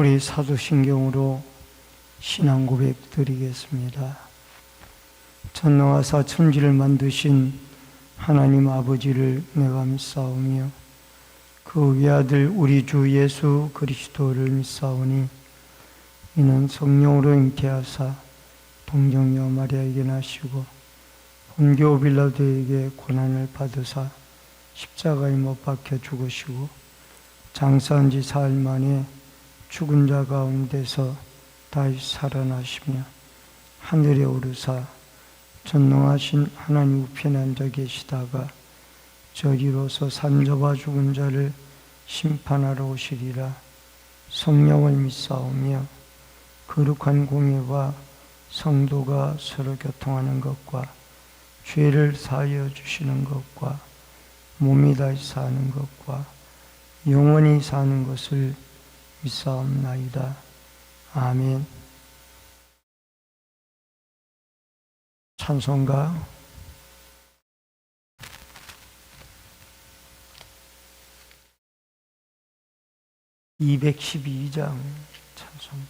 우리 사도신경으로 신앙 고백 드리겠습니다. 전능하사 천지를 만드신 하나님 아버지를 내가 믿사오며 그 외아들 우리 주 예수 그리스도를 믿사오니 이는 성령으로 잉태하사 동정녀 마리아에게 나시고 본교 빌라도에게 고난을 받으사 십자가에 못 박혀 죽으시고 장사한 지 사흘 만에 죽은 자 가운데서 다시 살아나시며 하늘에 오르사 전능하신 하나님 우편에 앉아 계시다가 저리로서 산자와 죽은 자를 심판하러 오시리라. 성령을 믿사오며 거룩한 공예와 성도가 서로 교통하는 것과 죄를 사하여 주시는 것과 몸이 다시 사는 것과 영원히 사는 것을 믿사옵나이다. 아멘. 찬송가 212장 찬송가.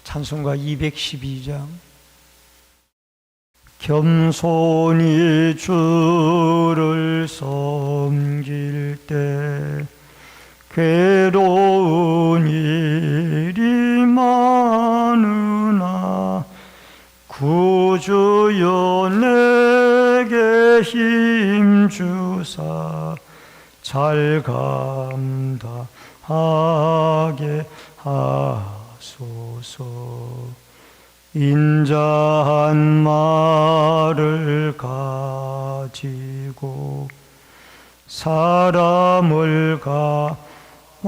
찬송가 212장. 겸손히 주를 섬길 때 괴로운 일이 많으나 구주여 내게 힘주사 잘 감당하게 하소서. 인자한 말을 가지고 사람을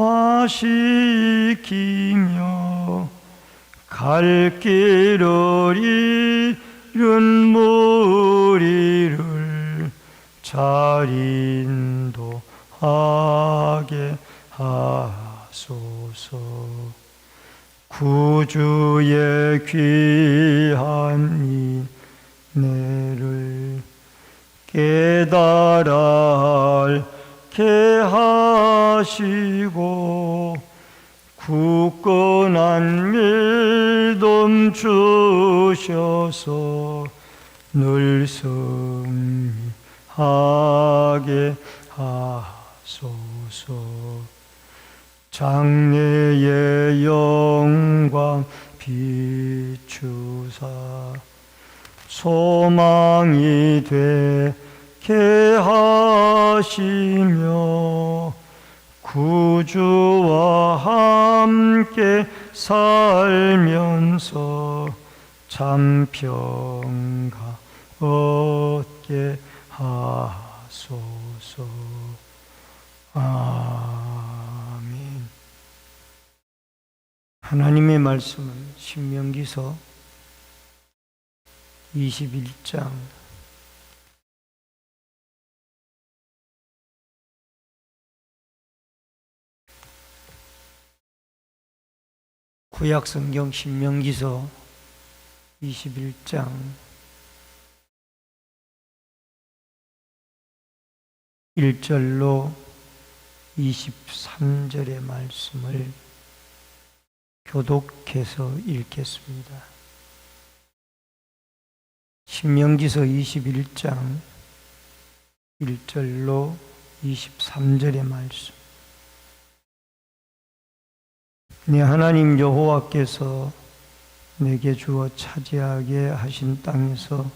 감화시키며 갈 길을 잃은 무리를 잘 인도하게 하소서. 구주의 귀한 은혜를 깨달아 알게 하시고 굳건한 믿음 주셔서 늘 승리하게 하소서. 장래의 영광 비추사 소망이 되게 하시며 구주와 함께 살면서 참 평강 얻게 하소서. 아멘. 하나님의 말씀은 신명기서 21장 구약성경 신명기서 21장 1절로 23절의 말씀을 교독해서 읽겠습니다. 신명기서 21장 1절로 23절의 말씀. 네 하나님 여호와께서 내게 주어 차지하게 하신 땅에서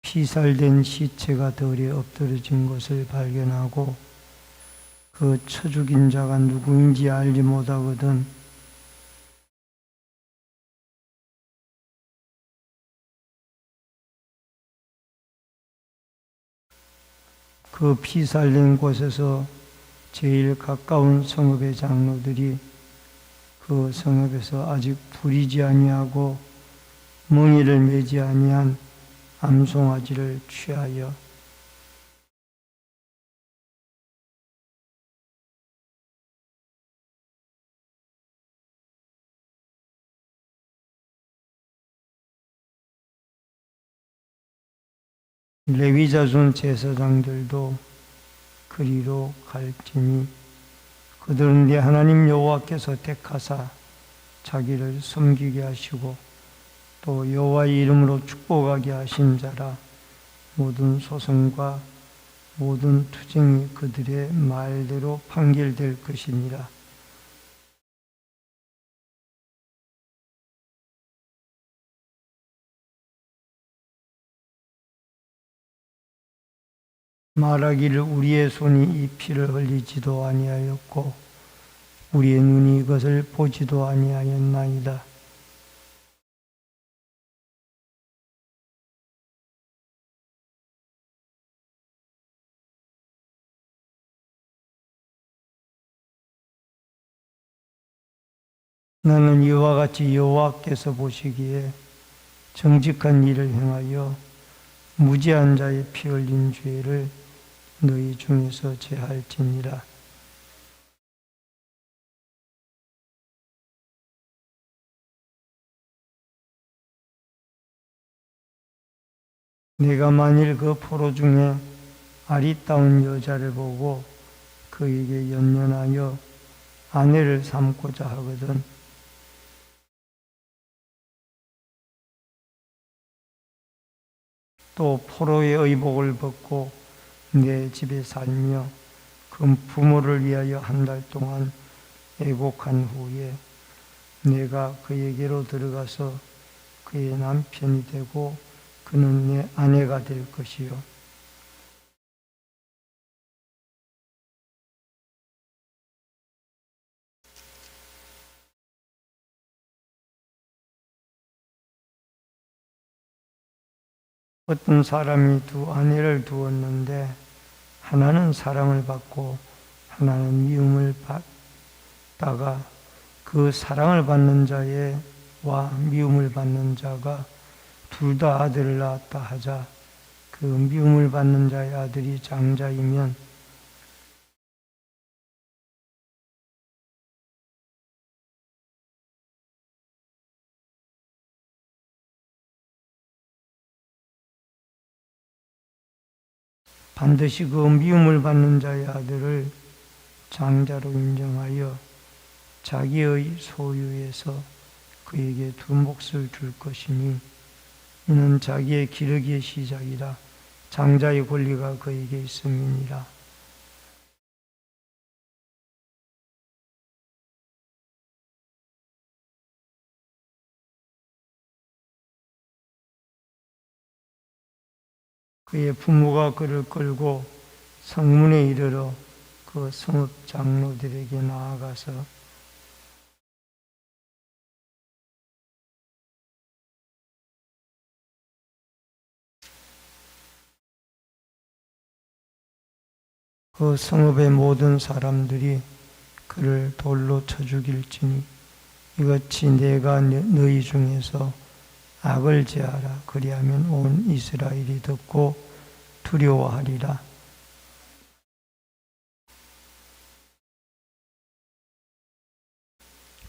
피살된 시체가 덜에 엎드러진 것을 발견하고 그 쳐 죽인 자가 누구인지 알지 못하거든 그 피살된 곳에서 제일 가까운 성읍의 장로들이 그 성읍에서 아직 부리지 아니하고 멍에를 매지 아니한 암송아지를 취하여 레위 자손 제사장들도 그리로 갈지니 그들은 네 하나님 여호와께서 택하사 자기를 섬기게 하시고 또 여호와의 이름으로 축복하게 하신 자라. 모든 소송과 모든 투쟁이 그들의 말대로 판결될 것이니라. 말하기를 우리의 손이 이 피를 흘리지도 아니하였고 우리의 눈이 이것을 보지도 아니하였나이다. 나는 이와 같이 여호와께서 보시기에 정직한 일을 행하여 무지한 자의 피 흘린 죄를 너희 중에서 제할지니라. 내가 만일 그 포로 중에 아리따운 여자를 보고 그에게 연연하여 아내를 삼고자 하거든 또 포로의 의복을 벗고 내 집에 살며 그 부모를 위하여 한 달 동안 애곡한 후에 내가 그에게로 들어가서 그의 남편이 되고 그는 내 아내가 될 것이요 어떤 사람이 두 아내를 두었는데 하나는 사랑을 받고 하나는 미움을 받다가 그 사랑을 받는 자와 미움을 받는 자가 둘 다 아들을 낳았다 하자 그 미움을 받는 자의 아들이 장자이면 반드시 그 미움을 받는 자의 아들을 장자로 인정하여 자기의 소유에서 그에게 두 몫을 줄 것이니 이는 자기의 기르기의 시작이라. 장자의 권리가 그에게 있음이니라. 그의 부모가 그를 끌고 성문에 이르러 그 성읍 장로들에게 나아가서 그 성읍의 모든 사람들이 그를 돌로 쳐 죽일지니 이같이 내가 너희 중에서 악을 제하라. 그리하면 온 이스라엘이 듣고 두려워하리라.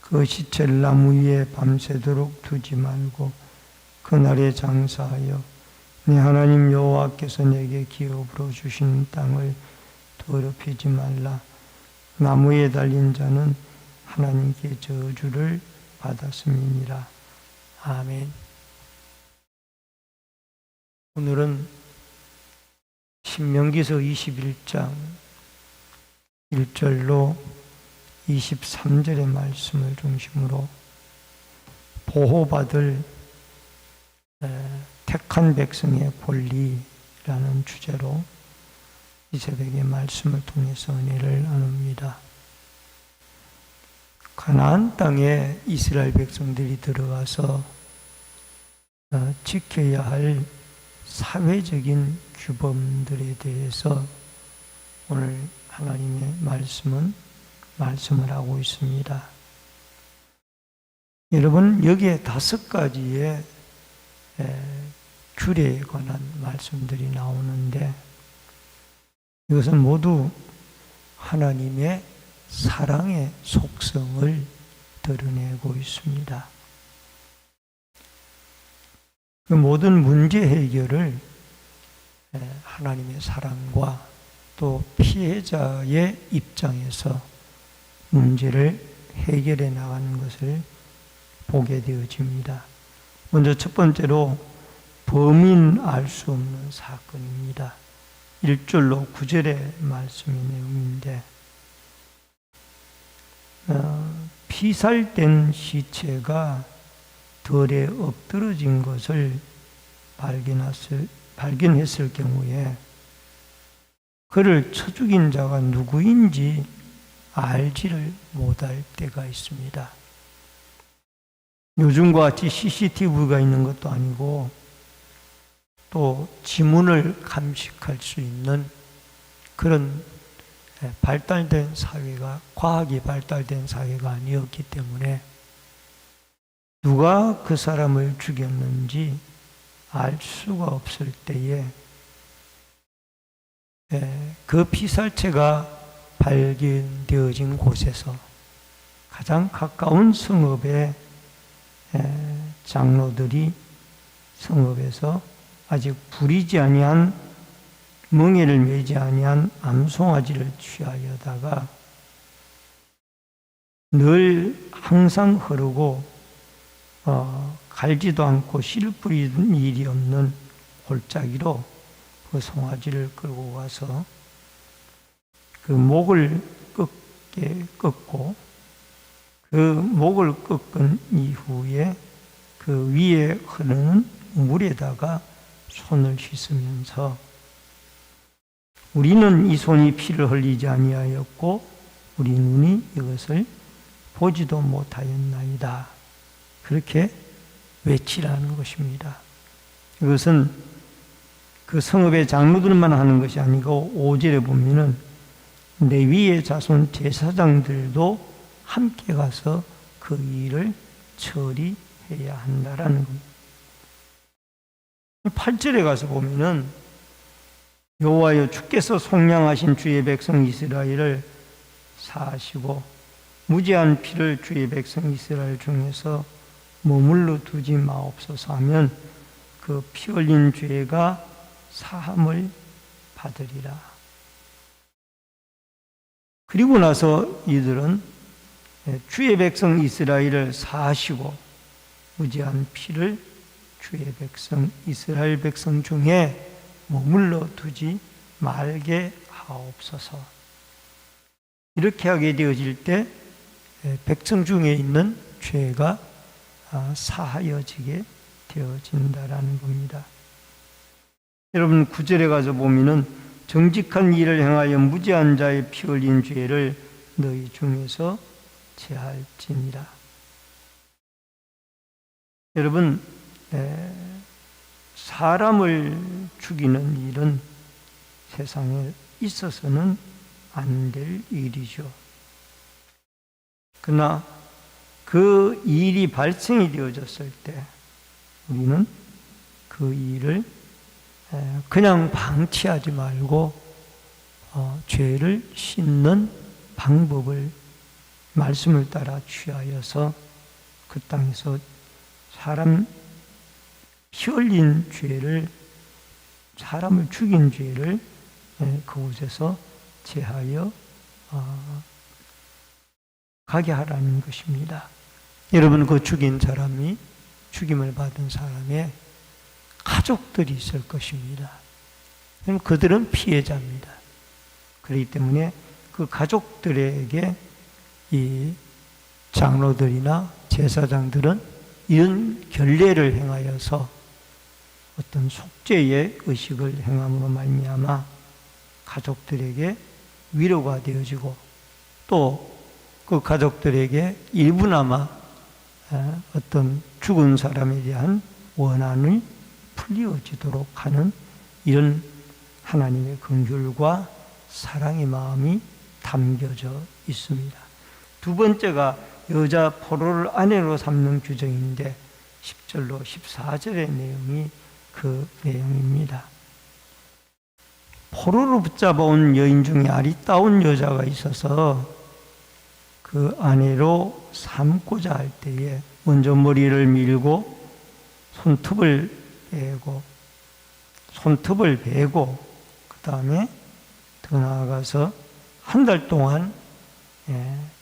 그 시체를 나무 위에 밤새도록 두지 말고 그날에 장사하여 내 하나님 여호와께서 내게 기업으로 주신 땅을 더럽히지 말라. 나무에 달린 자는 하나님께 저주를 받았음이니라. 아멘. 오늘은 신명기서 21장 1절로 23절의 말씀을 중심으로 보호받을 택한 백성의 권리라는 주제로 이 새벽의 말씀을 통해서 은혜를 나눕니다. 가나안 땅에 이스라엘 백성들이 들어가서 지켜야 할 사회적인 규범들에 대해서 오늘 하나님의 말씀을 하고 있습니다. 여러분, 여기에 5가지의 규례에 관한 말씀들이 나오는데 이것은 모두 하나님의 사랑의 속성을 드러내고 있습니다. 그 모든 문제 해결을 하나님의 사랑과 또 피해자의 입장에서 문제를 해결해 나가는 것을 보게 되어집니다. 먼저 첫 번째로 범인 알 수 없는 사건입니다. 1절로 9절의 말씀의 내용인데 피살된 시체가 덜에 엎드러진 것을 발견했을 경우에 그를 쳐 죽인 자가 누구인지 알지를 못할 때가 있습니다. 요즘과 같이 CCTV가 있는 것도 아니고 또 지문을 감식할 수 있는 그런 발달된 사회가, 과학이 발달된 사회가 아니었기 때문에 누가 그 사람을 죽였는지 알 수가 없을 때에 그 피살체가 발견되어진 곳에서 가장 가까운 성읍의 장로들이 성읍에서 아직 부리지 아니한 멍에를 매지 아니한 암송아지를 취하여다가 늘 항상 흐르고 갈지도 않고 실 뿌리는 일이 없는 골짜기로 그 송아지를 끌고 가서 그 목을 꺾고 그 목을 꺾은 이후에 그 위에 흐르는 물에다가 손을 씻으면서 우리는 이 손이 피를 흘리지 아니하였고 우리 눈이 이것을 보지도 못하였나이다. 그렇게 외치라는 것입니다. 이것은 그 성읍의 장로들만 하는 것이 아니고 5절에 보면은 레위의 자손 제사장들도 함께 가서 그 일을 처리해야 한다라는 겁니다. 8절에 가서 보면은 여호와여 주께서 속량하신 주의 백성 이스라엘을 사하시고 무죄한 피를 주의 백성 이스라엘 중에서 머물러 두지 마옵소서 하면 그 피 흘린 죄가 사함을 받으리라. 그리고 나서 이들은 주의 백성 이스라엘을 사하시고 무죄한 피를 주의 백성 이스라엘 백성 중에 머물러 두지 말게 하옵소서. 이렇게 하게 되어질 때 백성 중에 있는 죄가 사하여지게 되어진다라는 겁니다. 여러분 9절에 가서 보면은 정직한 일을 행하여 무죄한 자의 피 흘린 죄를 너희 중에서 제할지니라. 여러분 사람을 죽이는 일은 세상에 있어서는 안 될 일이죠. 그러나 그 일이 발생이 되어졌을 때 우리는 그 일을 그냥 방치하지 말고 죄를 씻는 방법을 말씀을 따라 취하여서 그 땅에서 사람 피 흘린 죄를, 사람을 죽인 죄를 그곳에서 제하여 가게 하라는 것입니다. 여러분 그 죽인 사람이, 죽임을 받은 사람의 가족들이 있을 것입니다. 그들은 피해자입니다. 그렇기 때문에 그 가족들에게 이 장로들이나 제사장들은 이런 결례를 행하여서 어떤 속죄의 의식을 행함으로 말미암아 가족들에게 위로가 되어지고 또 그 가족들에게 일부나마 어떤 죽은 사람에 대한 원한을 풀리어지도록 하는 이런 하나님의 긍휼과 사랑의 마음이 담겨져 있습니다. 두 번째가 여자 포로를 아내로 삼는 규정인데 10절로 14절의 내용이 그 내용입니다. 포로로 붙잡아온 여인 중에 아리따운 여자가 있어서 그 아내로 삼고자 할 때에 먼저 머리를 밀고 손톱을 빼고 손톱을 베고 그 다음에 더 나아가서 한 달 동안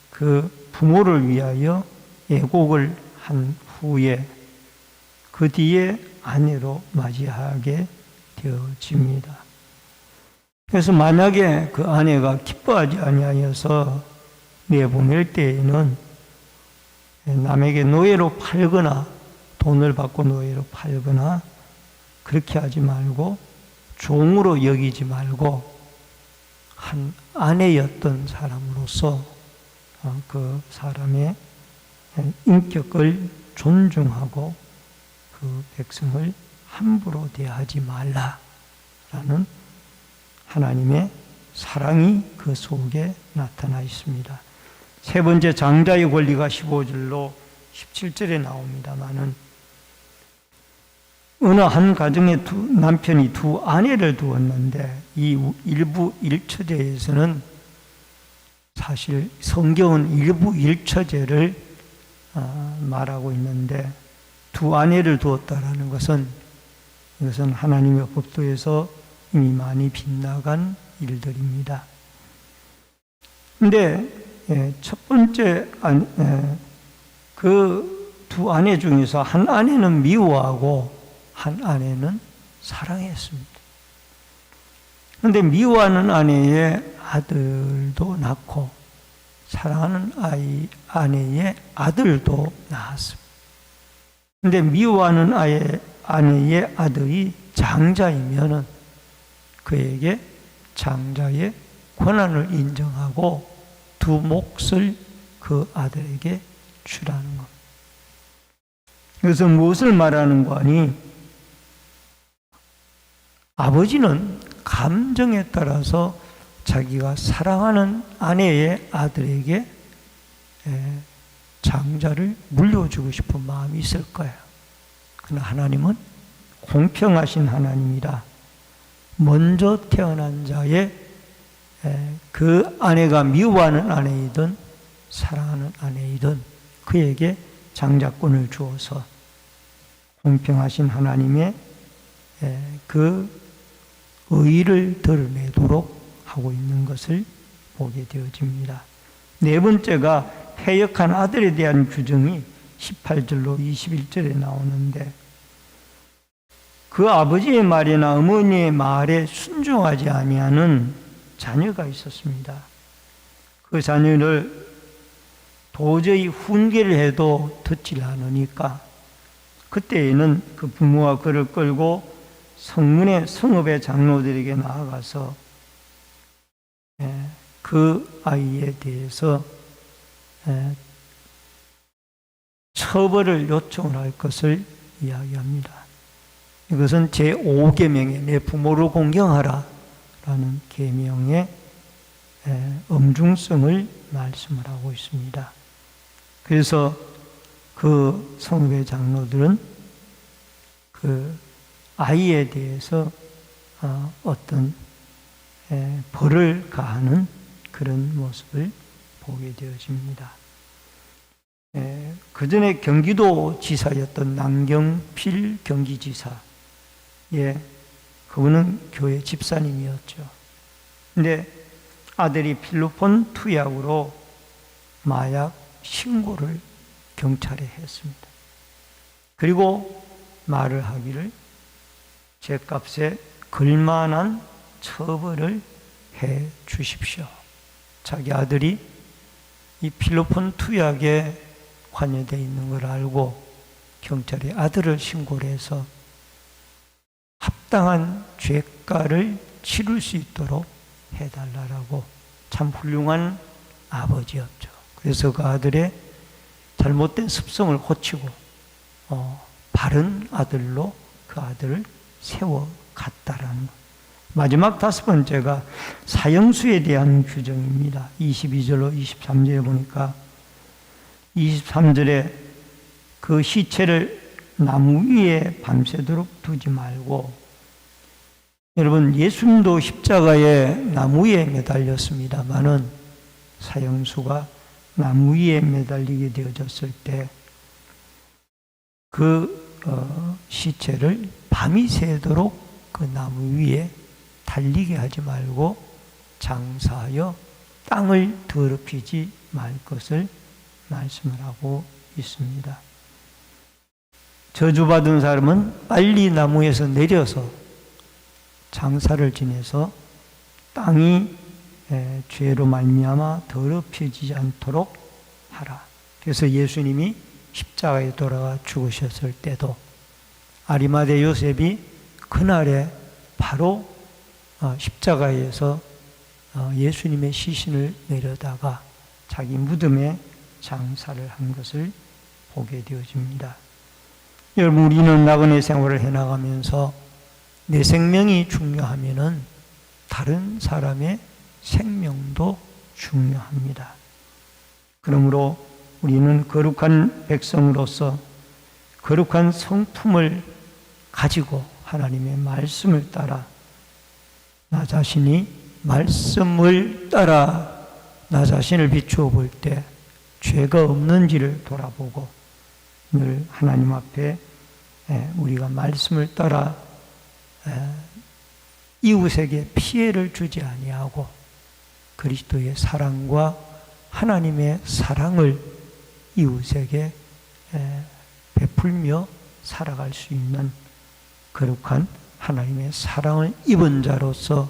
그 부모를 위하여 애곡을 한 후에 그 뒤에 아내로 맞이하게 되어집니다. 그래서 만약에 그 아내가 기뻐하지 아니하여서 내보낼 때에는 남에게 노예로 팔거나 돈을 받고 노예로 팔거나 그렇게 하지 말고 종으로 여기지 말고 한 아내였던 사람으로서 그 사람의 인격을 존중하고 그 백성을 함부로 대하지 말라라는 하나님의 사랑이 그 속에 나타나 있습니다. 세 번째 장자의 권리가 15절로 17절에 나옵니다마는 어느 한 가정에 남편이 두 아내를 두었는데 이 일부 일처제에서는 사실 성경은 일부 일처제를 말하고 있는데 두 아내를 두었다라는 것은 이것은 하나님의 법도에서 이미 많이 빗나간 일들입니다. 근데 첫 번째 그 두 아내 중에서 한 아내는 미워하고 한 아내는 사랑했습니다. 그런데 미워하는 아내의 아들도 낳고 사랑하는 아내의 아들도 낳았습니다. 그런데 미워하는 아내의 아들이 장자이면은 그에게 장자의 권한을 인정하고 두 몫을 그 아들에게 주라는 겁니다. 그래서 무엇을 말하는 거니? 아버지는 감정에 따라서 자기가 사랑하는 아내의 아들에게 장자를 물려주고 싶은 마음이 있을 거예요. 그러나 하나님은 공평하신 하나님이라 먼저 태어난 자의 그 아내가 미워하는 아내이든 사랑하는 아내이든 그에게 장자권을 주어서 공평하신 하나님의 그 의의를 드러내도록 하고 있는 것을 보게 되어집니다. 네 번째가 패역한 아들에 대한 규정이 18절로 21절에 나오는데 그 아버지의 말이나 어머니의 말에 순종하지 아니하는 자녀가 있었습니다. 그 자녀를 도저히 훈계를 해도 듣질 않으니까 그때에는 그 부모와 그를 끌고 성읍의 장로들에게 나아가서 그 아이에 대해서 처벌을 요청을 할 것을 이야기합니다. 이것은 제5계명에 내 부모를 공경하라 라는 계명의 엄중성을 말씀을 하고 있습니다. 그래서 그 성읍의 장로들은 그 아이에 대해서 어떤 벌을 가하는 그런 모습을 보게 되어집니다. 그 전에 경기도 지사였던 남경필 경기지사, 그분은 교회 집사님이었죠. 근데 아들이 필로폰 투약으로 마약 신고를 경찰에 했습니다. 그리고 말을 하기를 죗값에 걸만한 처벌을 해 주십시오. 자기 아들이 이 필로폰 투약에 관여되어 있는 걸 알고 경찰에 아들을 신고를 해서 합당한 죄가를 치를 수 있도록 해달라고 참 훌륭한 아버지였죠. 그래서 그 아들의 잘못된 습성을 고치고 바른 아들로 그 아들을 세워갔다라는 것. 마지막 다섯 번째가 사형수에 대한 규정입니다. 22절로 23절에 보니까 23절에 그 시체를 나무 위에 밤새도록 두지 말고, 여러분 예수님도 십자가에 나무 위에 매달렸습니다마는 사형수가 나무 위에 매달리게 되어졌을 때 그 시체를 밤이 새도록 그 나무 위에 달리게 하지 말고 장사하여 땅을 더럽히지 말 것을 말씀을 하고 있습니다. 저주받은 사람은 빨리 나무에서 내려서 장사를 지내서 땅이 죄로 말미암아 더럽혀지지 않도록 하라. 그래서 예수님이 십자가에 돌아가 죽으셨을 때도 아리마대 요셉이 그날에 바로 십자가에서 예수님의 시신을 내려다가 자기 무덤에 장사를 한 것을 보게 되어집니다. 여러분, 우리는 나그네 생활을 해나가면서 내 생명이 중요하면은 다른 사람의 생명도 중요합니다. 그러므로 우리는 거룩한 백성으로서 거룩한 성품을 가지고 하나님의 말씀을 따라 나 자신이 말씀을 따라 나 자신을 비추어 볼 때 죄가 없는지를 돌아보고 늘 하나님 앞에 우리가 말씀을 따라 이웃에게 피해를 주지 아니하고 그리스도의 사랑과 하나님의 사랑을 이웃에게 베풀며 살아갈 수 있는 거룩한 하나님의 사랑을 입은 자로서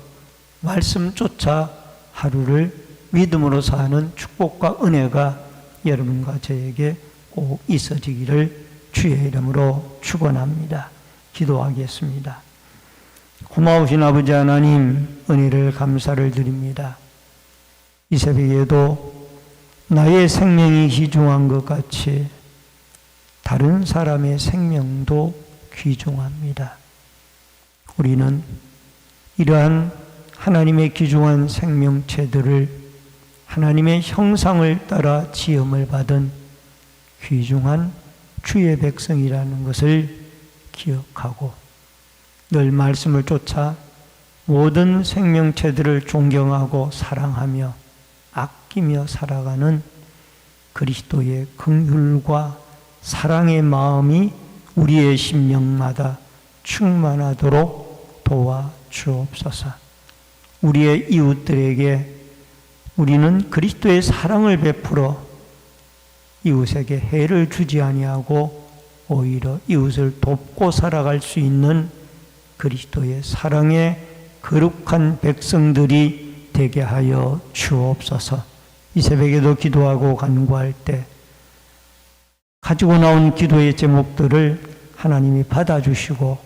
말씀 쫓아 하루를 믿음으로 사는 축복과 은혜가 여러분과 저에게 꼭 있어지기를 주의 이름으로 축원합니다. 기도하겠습니다. 고마우신 아버지 하나님, 은혜를 감사를 드립니다. 이 새벽에도 나의 생명이 귀중한 것 같이 다른 사람의 생명도 귀중합니다. 우리는 이러한 하나님의 귀중한 생명체들을 하나님의 형상을 따라 지음을 받은 귀중한 주의 백성이라는 것을 기억하고 늘 말씀을 쫓아 모든 생명체들을 존경하고 사랑하며 아끼며 살아가는 그리스도의 긍휼과 사랑의 마음이 우리의 심령마다 충만하도록 도와주옵소서. 우리의 이웃들에게 우리는 그리스도의 사랑을 베풀어 이웃에게 해를 주지 아니하고 오히려 이웃을 돕고 살아갈 수 있는 그리스도의 사랑의 거룩한 백성들이 되게 하여 주옵소서. 이 새벽에도 기도하고 간구할 때 가지고 나온 기도의 제목들을 하나님이 받아주시고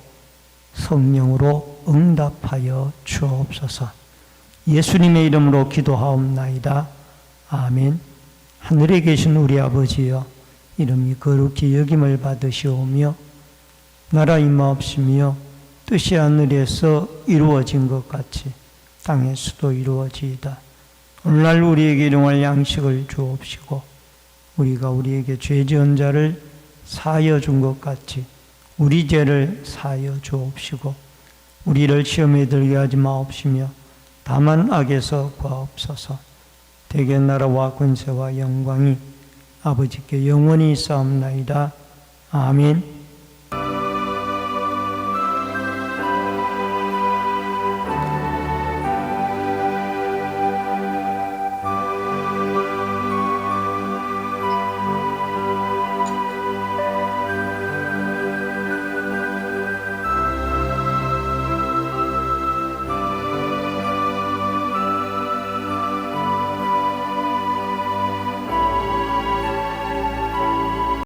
성령으로 응답하여 주옵소서. 예수님의 이름으로 기도하옵나이다. 아멘. 하늘에 계신 우리 아버지여, 이름이 거룩히 여김을 받으시오며 나라 임하옵시며 뜻이 하늘에서 이루어진 것 같이 땅에서도 이루어지이다. 오늘날 우리에게 일용할 양식을 주옵시고 우리가 우리에게 죄 지은 자를 사하여 준 것 같이 우리 죄를 사하여 주옵시고 우리를 시험에 들게 하지 마옵시며 다만 악에서 구하옵소서. 대개 나라와 권세와 영광이 아버지께 영원히 있사옵나이다. 아멘.